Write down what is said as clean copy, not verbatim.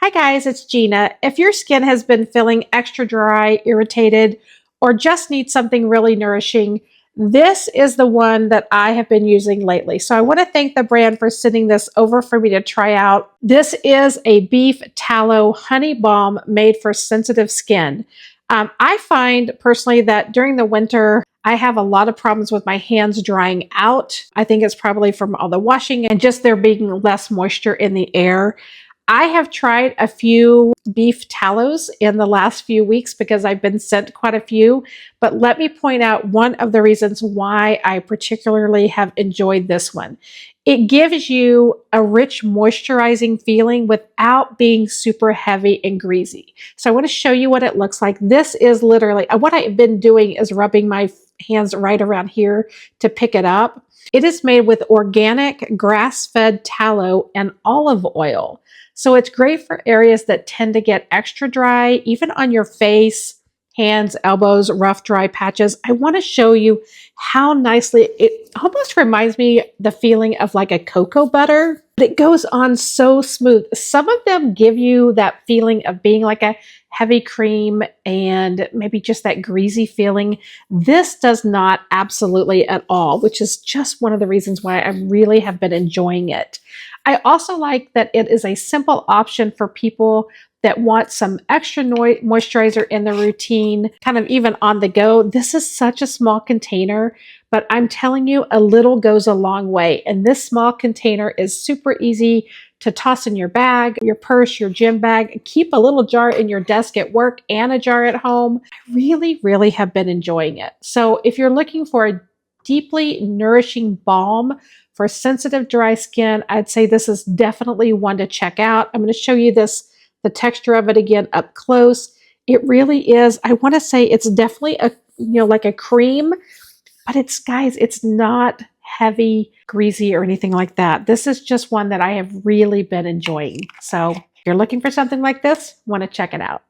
Hi guys, it's Gina. If your skin has been feeling extra dry, irritated, or just needs something really nourishing, this is the one that I have been using lately. So I want to thank the brand for sending this over for me to try out. This is a beef tallow honey balm made for sensitive skin. I find personally that during the winter, I have a lot of problems with my hands drying out. I think it's probably from all the washing and just there being less moisture in the air. I have tried a few beef tallows in the last few weeks because I've been sent quite a few, but let me point out one of the reasons why I particularly have enjoyed this one. It gives you a rich moisturizing feeling without being super heavy and greasy. So I want to show you what it looks like. This is literally, what I've been doing is rubbing my hands right around here to pick it up. It is made with organic grass-fed tallow and olive oil. So it's great for areas that tend to get extra dry, even on your face, hands, elbows, rough, dry patches. I want to show you how nicely, it almost reminds me the feeling of like a cocoa butter. It goes on so smooth. Some of them give you that feeling of being like a heavy cream and maybe just that greasy feeling. This does not, absolutely at all, which is just one of the reasons why I really have been enjoying it. I also like that it is a simple option for people that want some extra moisturizer in the routine, kind of even on the go. This is such a small container, but I'm telling you, a little goes a long way. And this small container is super easy to toss in your bag, your purse, your gym bag. Keep a little jar in your desk at work and a jar at home. I really have been enjoying it. So if you're looking for a deeply nourishing balm for sensitive dry skin, I'd say this is definitely one to check out. I'm going to show you the texture of it again up close. It really is, I want to say it's definitely like a cream, but guys, it's not heavy, greasy, or anything like that. This is just one that I have really been enjoying. So if you're looking for something like this, want to check it out.